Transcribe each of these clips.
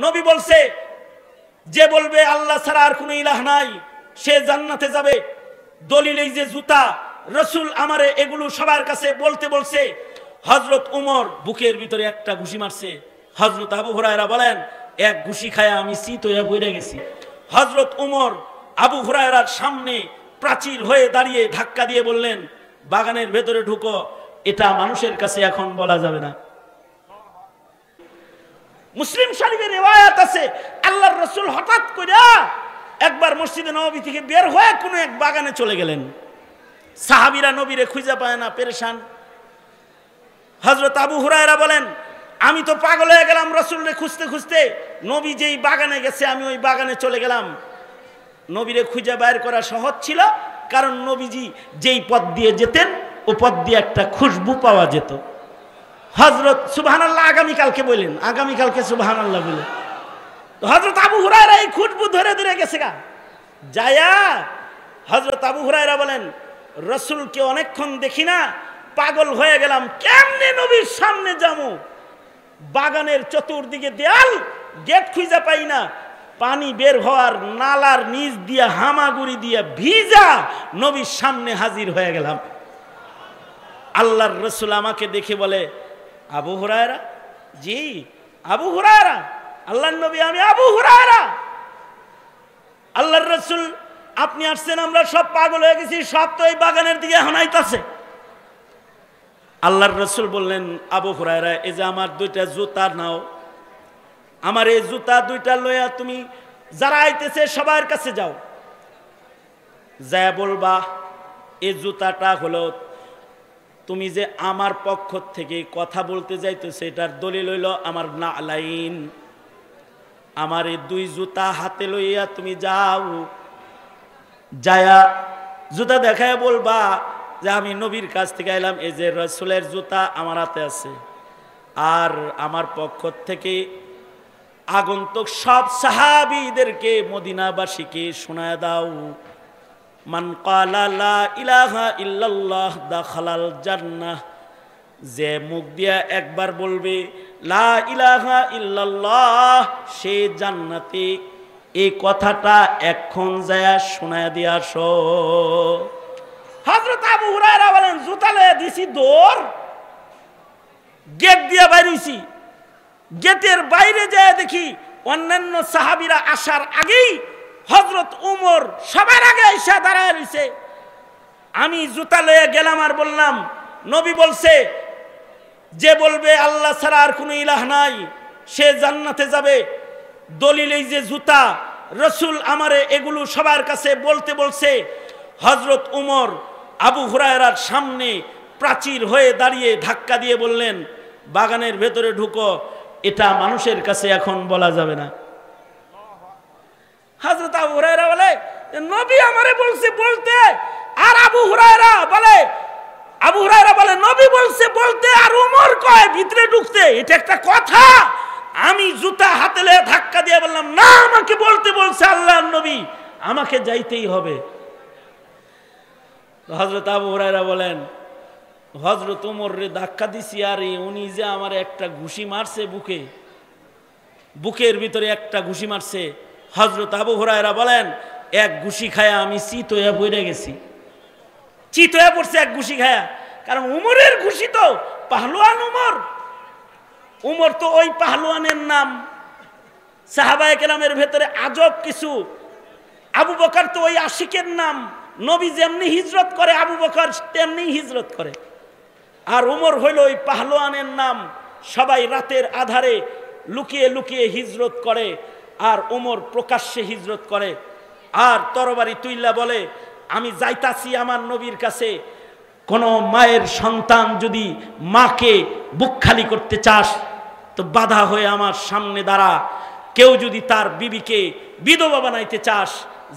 নবী বলছে যে বলবে আল্লাহ ছাড়া আর কোনো ইলাহ নাই সে জান্নাতে যাবে। দলিল এই যে জুতা, রসুল আমারে এগুলো সবার কাছে বলতে বলছে। হযরত উমর বুকের ভিতরে একটা ঘুষি মারছে। হযরত আবু হুরায়রা বলেন এক ঘুষি খায় আমি চিত হয়ে পড়ে গেছি। হযরত উমর আবু হুরায়রার সামনে প্রাচীর হয়ে দাঁড়িয়ে ধাক্কা দিয়ে বললেন বাগানের ভেতরে ঢুকো, এটা মানুষের কাছে এখন বলা যাবে না। মুসলিম শরীফের রিওয়ায়াত আছে আল্লাহর রাসূল হঠাৎ করে একবার মসজিদে নববী থেকে বের হয়ে কোনো এক বাগানে চলে গেলেন। সাহাবীরা নবীরে খুঁজে পায় না, পেরেশান। হযরত আবু হুরায়রা বলেন আমি তো পাগল হয়ে গেলাম রাসূলরে খুঁজতে খুঁজতে। নবী যেই বাগানে গেছে আমি ওই বাগানে চলে গেলাম। নবীরে খুঁজে বাইর করা সহজ ছিল, কারণ নবীজি যেই পথ দিয়ে যেতেন ও পথ দিয়ে একটা খুশবু পাওয়া যেত। হযরত সুবহানাল্লাহ আগামীকালকে বলেন, আগামীকালকে সুবহানাল্লাহ বলেন। তো হযরত আবু হুরায়রা এই খুশবু ধরে ধরে গেছে গা যায়া। হযরত আবু হুরায়রা বলেন রাসূলকে অনেকক্ষণ দেখি না, পাগল হয়ে গেলাম, কেমনে নবীর সামনে যাবো। বাগানের চতুর্দিকে দেয়াল, গেট খুঁজে পাই না। পানি বের হওয়ার নালার নিচ দিয়ে হামাগুড়ি দিয়ে ভিজা নবীর সামনে হাজির হয়ে গেলাম। আল্লাহর রাসূল আমাকে দেখে বলে আবু হুরায়রা। জি আবু হুরায়রা, আল্লাহর নবী আমি আবু হুরায়রা। আল্লাহর রাসূল আপনি আসছেন, আমরা সব পাগল হয়ে গেছি, সব তো এই বাগানের দিকে হানাইতাছে। আল্লাহর রাসূল বললেন আবু হুরায়রা এই যে আমার দুইটা জুতা নাও, আমার এই জুতা দুইটা লইয়া তুমি যারা আইতেছে সবার কাছে যাও, যা বলবা এই জুতাটা হলো তুমি যে আমার পক্ষ থেকে কথা বলতে যাইতেছে এটার দলিল হইল আমার নালাইন। আমার এই দুই জুতা হাতে লইয়া তুমি যাও, যায়া জুতা দেখায় বলবা যে আমি নবীর কাছ থেকে এলাম, এই যে রাসূলের জুতা আমার হাতে আছে। আর আমার পক্ষ থেকে আগন্তুক সব সাহাবীদেরকে মদিনাবাসীকে শোনায় দাও মান ক্বালা লা ইলাহা ইল্লাল্লাহ দাখালাল জান্নাহ, যে মুখ দিয়া একবার বলবে লা ইলাহা ইল্লাল্লাহ সে জান্নাতে। এই কথাটা এখন যায় শোনায় দিয়ে আসো। হযরত আবু হুরায়রা বলেন জুতা লয়ে দিছি দৌড়, গেট দিয়া বাইরে হইছি। গেটের বাইরে যায় দেখি অন্যান্য সাহাবীরা আসার আগেই হযরত উমর সবার আগে এসে দাঁড়ায় রইছে। আমি জুতা লয়ে গেলাম আর বললাম নবী বলছে যে বলবে আল্লাহ ছাড়া আর কোনো ইলাহ নাই সে জান্নাতে যাবে। দলিল এই যে জুতা, রাসূল আমারে এগুলো সবার কাছে বলতে বলছে। হযরত উমর আবু হুরায়রার সামনে প্রাচীর হয়ে দাঁড়িয়ে ধাক্কা দিয়ে বললেন বাগানের ভেতরে ঢুকো, এটা মানুষের কাছে এখন বলা যাবে না। হযরত আবু হুরায়রা বলে নবী আমারে বলছে বলতে, আর আবু হুরায়রা বলে নবী বলছে বলতে, আর উমর কয় ভিতরে ঢুকতে। এটা একটা কথা? আমি জুতা হাতে লয়ে ধাক্কা দিয়ে বললাম না, আমাকে বলতে বলছে আল্লাহর নবী, আমাকে যাইতেই হবে। হযরত আবু হুরায়রা বলেন হযরত উমর রে ধাক্কা দিছি, আর উনি যে আমার একটা ঘুষি মারছে বুকের ভিতরে একটা ঘুষি মারছে। হযরত আবু হুরায়রা বলেন এক ঘুষি খায়া আমি চিত হয়ে পড়ে গেছি। চিত হয়ে পড়ছে এক ঘুষি খায়া, কারণ উমরের ঘুষি তো পাহলওয়ান উমর তো ওই পাহলওয়ানের নাম। সাহাবায়ে কেরামের ভেতরে আজব কিছু। আবু বকর তো ওই আশিকের নাম। নবী যেমনি হিজরত করে আবু বকর তেমনি হিজরত করে। আর উমর হইল ওই পাহলওয়ানের নাম। সবাই রাতের আধারে লুকিয়ে লুকিয়ে হিজরত করে, আর উমর প্রকাশ্যে হিজরত করে। আর তরবারি তুইল্লা বলে আমি যাইতাছি আমার নবীর কাছে। কোনো মায়ের সন্তান যদি মাকে বুক খালি করতে চাস তো বাধা হয়ে আমার সামনে দাঁড়া। কেউ যদি তার বিবিকে বিধবা বানাইতে চাস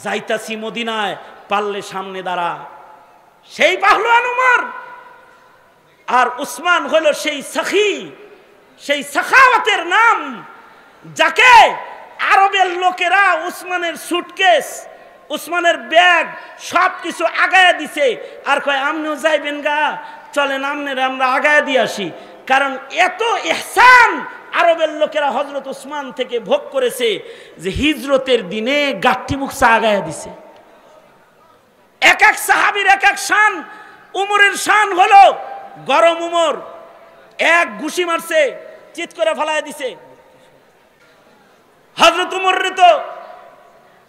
যাইতাছি মদিনায়, পারলে সামনে দাঁড়া। সেই পাহলওয়ান উমর। আর উসমান হলো সেই সখী, সেই সাখাওয়াতের নাম, যাকে আরবের লোকেরা উসমানের সুটকেস, উসমানের ব্যাগ সব কিছু আগায়া দিছে। আর কয় আমনিও যাইবেন গা, চলেন আমনের আমরা আগায়া দিয়ে আসি। কারণ এত ইহসান আরবের লোকেরা হযরত উসমান থেকে ভোগ করেছে যে হিজরতের দিনে গাঠি মুখ আগায়া দিছে। এক এক সাহাবীর এক এক শান। উমরের শান হলো গরম উমর, এক ঘুষি মারছে চিৎ করে ফেলায় দিছে। হযরত উমরের তো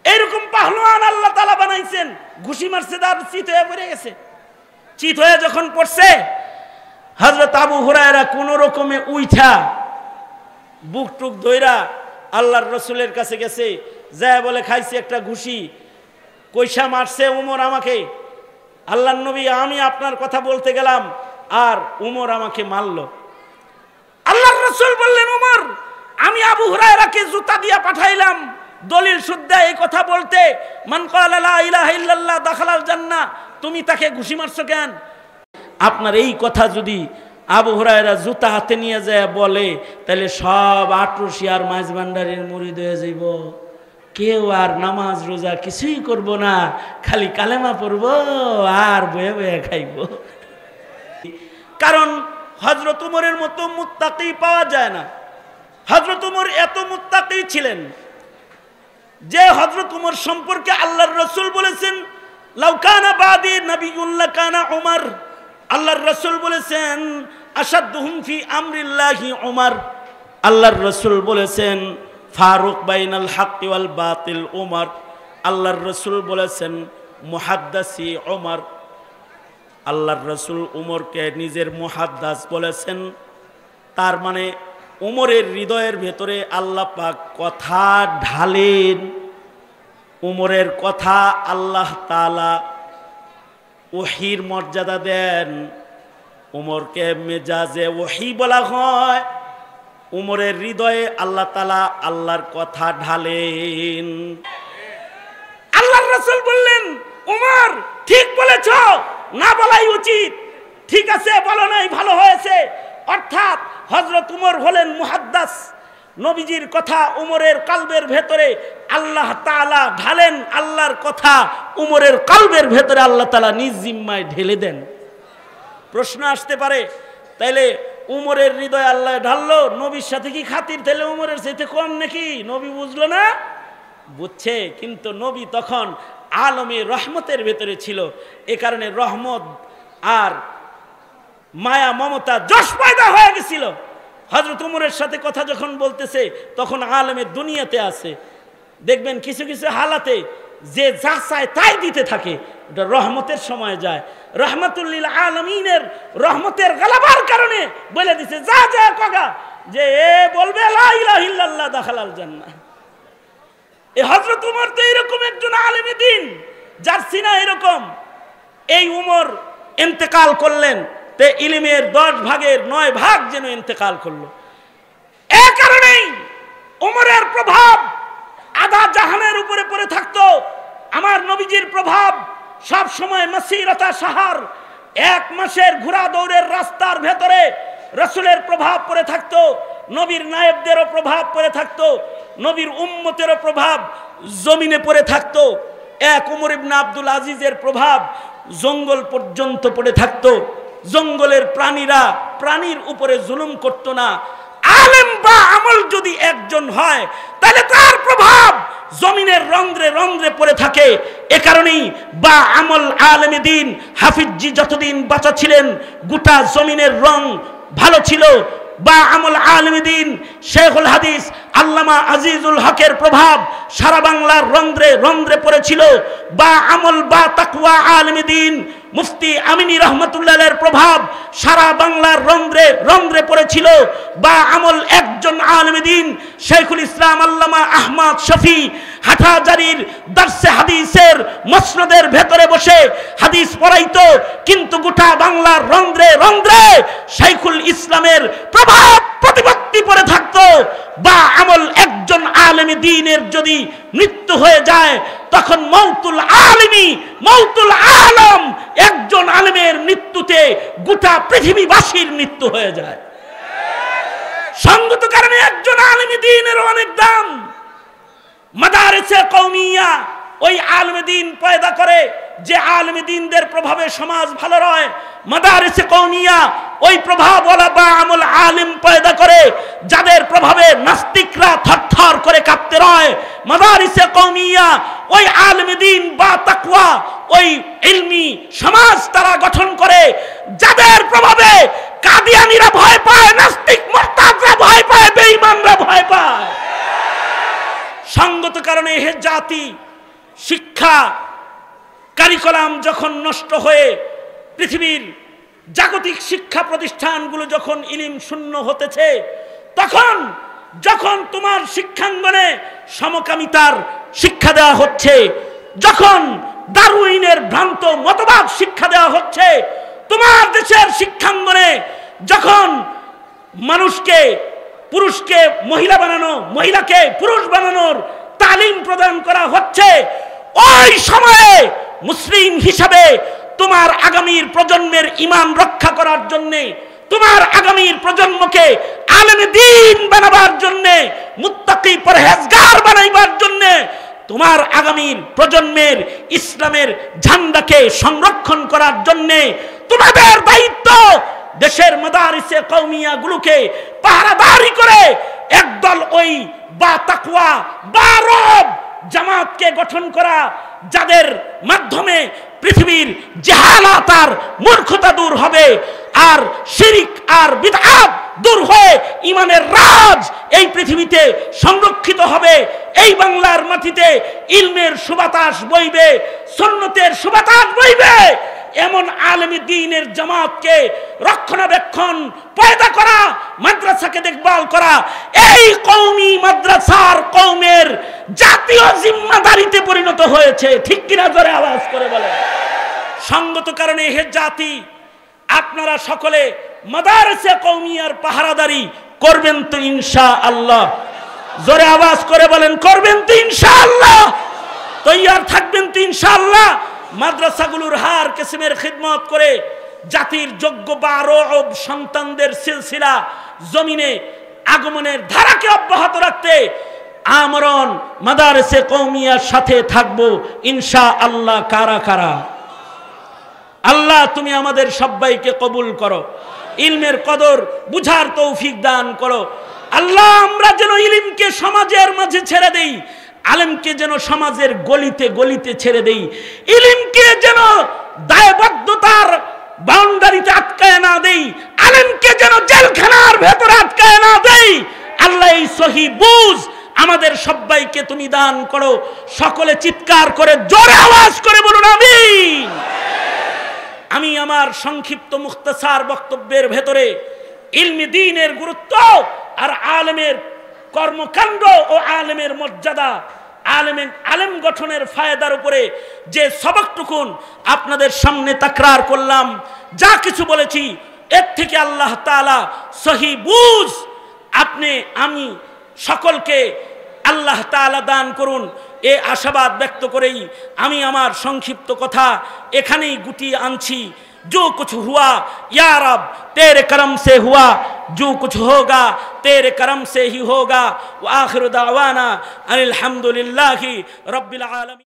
এরকম পাহলওয়ান আল্লাহ তাআলা বানাইছেন, ঘুষি মারছে তার চিৎ হয়ে পড়ে গেছে। চিৎ হয়ে যখন পড়ছে, হযরত আবু হুরায়রা কোন রকমে উইঠা বুক টুক ধইরা আল্লাহর রাসূলের কাছে গেছে, যায় বলে খাইছে একটা ঘুষি। কইসা মারছে উমর আমাকে, আল্লাহর নবী আমি আপনার কথা বলতে গেলাম আর উমর আমাকে মারলো। আল্লাহর রাসূল বললেন, উমর আমি আবু হুরায়রাকে জুতা দিয়া পাঠাইলাম দলিল শুদ্ধা এই কথা বলতে, মান ক্বালা লা ইলাহা ইল্লাল্লাহ দাখালাল জান্নাহ, তুমি তাকে ঘুষি মারছো কেন? আপনার এই কথা যদি আবু হুরায়রা জুতা হাতে নিয়ে যায় বলে, তাহলে সব আটরশি আর মাঝ ভান্ডারের মুরিদ হয়ে যাইব, কেউ আর নামাজ রোজা কিছুই করব না, খালি কালেমা পড়ব আর বয়ে বয়ে খাইব। কারণ হযরত উমরের মতো মুত্তাকি পাওয়া যায় না। হযরত উমর এত মুত্তাকি ছিলেন যে হযরত উমর সম্পর্কে আল্লাহর রাসূল বলেছেন, লাউ কানা বাদি নাবিয়্যুন লাকানা উমর। আল্লাহর রাসূল বলেছেন, আশাদ্দুহুম ফি আমরিল্লাহি উমর। আল্লাহর রাসূল বলেছেন, ফারুক বাইনাল হক ওয়াল বাতিল উমর। আল্লাহর রাসূল বলেছেন, মুহাদ্দিসি উমর। আল্লাহর রাসূল উমরকে নিজের মুহাদ্দিস বলেছেন। তার মানে উমরের হৃদয়ের ভেতরে আল্লাহ পাক কথা ঢালেন। উমরের কথা আল্লাহ তাআলা ওহীর মর্যাদা দেন। উমরকে মেজাজে ওহী বলা হয়। উমরের হৃদয়ে আল্লাহ তাআলা আল্লাহর কথা ঢালেন। আল্লাহর রাসূল বললেন, উমর ঠিক বলেছ, না বলাই উচিত। ঠিক আছে, বলো নাই, ভালো হয়েছে। অর্থাৎ হযরত উমর হলেন মুহাদ্দিস। নবীজির কথা উমরের কলবের ভেতরে আল্লাহ তাআলা ঢালেন, আল্লাহর কথা উমরের কলবের ভেতরে আল্লাহ তাআলা নিজ জিম্মায় ঢেলে দেন। প্রশ্ন আসতে পারে, তাইলে উমরের হৃদয়ে আল্লাহ ঢাললো, নবীর সাথে কি খাতির? তাইলে উমরের চাইতে কম নাকি? নবী বুঝলো না? বুঝছে, কিন্তু নবী তখন আলমে রহমতের ভেতরে ছিল। এ কারণে রহমত আর মায়া মমতা যশ পয়দা হয়ে গেছিল। হযরত উমরের সাথে কথা যখন বলতেছে তখন আলমে দুনিয়াতে আছে। দেখবেন কিছু কিছু হালাতে যে যা চায় তাই দিতে থাকে, ওটা রহমতের সময় যায়। রহমাতুল লিল আলামিনের রহমতের গালাবার কারণে বলে দিছে, যা যা কগা যে এ বলবে লা ইলাহা ইল্লাল্লাহ দাখালাল জান্নাহ। এই হযরত উমর তো এরকম একজন আলেমে দ্বীন, যার সিনা এরকম। এই উমর ইন্তেকাল করলেন, তে ইলমের 10 ভাগের 9 ভাগ যেন ইন্তেকাল করলো। এ কারণেই উমরের প্রভাব আধা জাহানের উপরে পড়ে থাকতো। আমার নবীজির প্রভাব সব সময় মাসিরাতা শাহর, 1 মাসের ঘোড়া দৌড়ের রাস্তার ভেতরে রাসূলের প্রভাব পড়ে থাকতো। নবীর নায়েবদেরও প্রভাব পড়ে থাকতো, নবীর উম্মতেরও প্রভাব জমিনে পড়ে থাকতো। এক উমর ইবনে আব্দুল আজিজের প্রভাব জঙ্গল পর্যন্ত পড়ে থাকতো। জঙ্গলের প্রাণীরা প্রাণীর উপরে জুলুম করত না। আলেম বা আমল যদি একজন হয়, তাহলে তার প্রভাব জমিনের রন্ধ্রে রন্ধ্রে পড়ে থাকে। এ কারণেই বা আমল আলেমে দ্বীন হাফিজজি যতদিন বাঁচা ছিলেন, গোটা জমিনের রং ভালো ছিল। বা আমল আলেমে দ্বীন শেখুল হাদিস আল্লামা আজিজুল হকের প্রভাব সারা বাংলার রন্ধ্রে রন্ধ্রে পড়েছিল। বা আমল বা তাকওয়া আলেমে দ্বীন মুফতি আমিনী রহমতুল্লাহের প্রভাব সারা বাংলার রন্ধ্রে রন্ধ্রে পড়েছিল। বা আমল একজন আলেমে দ্বীন শেখুল ইসলাম আল্লামা আহমদ শফি হাটহাজারীর দারসে হাদিসের মসনদের ভেতরে বসে হাদিস পড়াইতো, কিন্তু গোটা বাংলার রন্ধ্রে রন্ধ্রে শেখুল ইসলামের প্রভাব প্রতিপত্তি পড়ে থাকতো। বা আমল একজন আলেমে দ্বীনের যদি মৃত্যু হয়ে যায়, তখন মৌতুল আলিমি মৌতুল আলম, একজন আলেমের মৃত্যুতে গোটা পৃথিবীবাসীর মৃত্যু হয়ে যায়। সঙ্গত কারণে একজন আলেমে দ্বীনের অনেক দাম। মাদারিসে কওমিয়া ওই আলেম দ্বীন পয়দা করে, যে আলেম দ্বীনদের প্রভাবে সমাজ ভালো রয়। মাদারিসে কওমিয়া ওই প্রভাবওয়ালা বা আমল আলেম পয়দা করে, যাদের প্রভাবে নাস্তিকরা থরথর করে কাঁপতে রয়। মাদারিসে কওমিয়া ওই আলেম দ্বীন বা তাকওয়া ওই ইলমি সমাজ তারা গঠন করে, যাদের প্রভাবে কাদিয়ানীরা ভয় পায়, নাস্তিক মুরতাদরা ভয় পায়, বেঈমানরা ভয় পায়। সঙ্গত কারণে হে জাতি, শিক্ষা কারিকুলাম যখন নষ্ট হয়ে পৃথিবীর জাগতিক শিক্ষা প্রতিষ্ঠানগুলো যখন ইলম শূন্য হতেছে, তখন যখন তোমার শিক্ষাঙ্গনে সমকামিতার শিক্ষা দেওয়া হচ্ছে, যখন ডারউইনের ভ্রান্ত মতবাদ শিক্ষা দেওয়া হচ্ছে, তোমার দেশের শিক্ষাঙ্গনে যখন মানুষকে পুরুষকে মহিলা বানানো, মহিলাকে পুরুষ বানানোর তালিম প্রদান করা হচ্ছে, ওই সময়ে মুসলিম হিসাবে তোমার আগামীর প্রজন্মের ঈমান রক্ষা করার জন্য, তোমার আগামীর প্রজন্মকে আলেম দ্বীন বানাবার জন্য, মুত্তাকি পরহেজগার বানাইবার জন্য, তোমার আগামীর প্রজন্মের ইসলামের ঝান্ডাকে সংরক্ষণ করার জন্য তোমাদের দায়িত্ব দেশের মাদারিসে কওমিয়া গুলোকে পাহারাদারি করে একদল ওই বা তাকওয়া বা রব জামাতকে গঠন করা, যাদের মাধ্যমে পৃথিবীর জাহালাত আর মূর্খতা দূর হবে, আর শিরক আর বিদআত দূর হয়ে ঈমানের রাজ এই পৃথিবীতে সংরক্ষিত হবে। এই বাংলার মাটিতে ইলমের সুবাতাস বইবে, সুন্নতের সুবাতাস বইবে। এমন আলেমী দ্বীনের জামাতকে রক্ষণাবেক্ষণ পয়দা করা, মাদ্রাসাকে দেখভাল করা, এই কওমি মাদ্রাসার কওমের জাতীয় জিম্মাদারিতে পরিণত হয়েছে। ঠিক কিনা? জোরে আওয়াজ করে বলে। সঙ্গত কারণে হে জাতি, আপনারা সকলে মাদারিসে কওমিয়ার পাহারাদারি করবেন তো ইনশাআল্লাহ? জোরে আওয়াজ করে বলেন, করবেন তো ইনশাআল্লাহ? তৈয়ার থাকবেন তো ইনশাআল্লাহ? মাদ্রাসাগুলোর হার কিসমের খিদমত করে জাতির যোগ্য 12 সন্তানদের সিলসিলা জমিনে আগমনের ধারাকে অব্যাহত রাখতে আমরণ মাদারিসে কওমিয়ার সাথে থাকবো ইনশাআল্লাহ। কারা কারা? আল্লাহ তুমি আমাদের সবাইকে কবুল করো, ইলমের কদর বুঝার তৌফিক দান করো। আল্লাহ আমরা যেন ইলমকে সমাজের মাঝে ছেড়ে দেই, আলেমকে যেন সমাজের গলিতে গলিতে ছেড়ে দেই, ইলমকে যেন দায়বদ্ধতার বাউন্ডারিতে আটকায় না দেই, আলেমকে যেন জেলখানার ভেতরে আটকায় না দেই। আল্লাহ এই সহি বুঝ আমাদের সবাইকে তুমি দান করো। সকলে চিৎকার করে জোরে আওয়াজ করে বলুন আমিন। আমি আমার সংক্ষিপ্ত মুখতাসার বক্তব্যের ভেতরে ইলমি দ্বীনের গুরুত্ব আর আলেমের কর্মকাণ্ড ও আলেমের মর্যাদা, আলেম গঠনের ফায়দার উপরে যে সবকটুকুন আপনাদের সামনে তাকরার করলাম, যা কিছু বলেছি এর থেকে আল্লাহ তাআলা সহি বুঝ আপনি আমি সকলকে আল্লাহ তাআলা দান করুন। এ আশাবাদ ব্যক্ত করেই আমি আমার সংক্ষিপ্ত কথা এখানেই গুটিয়ে আনছি। जो कुछ हुआ या रब तेरे करम से हुआ, जो कुछ होगा तेरे करम से ही होगा। व आखिर दावाना अनिल हम्दुलिल्लाहि रब्बिल आलमीन।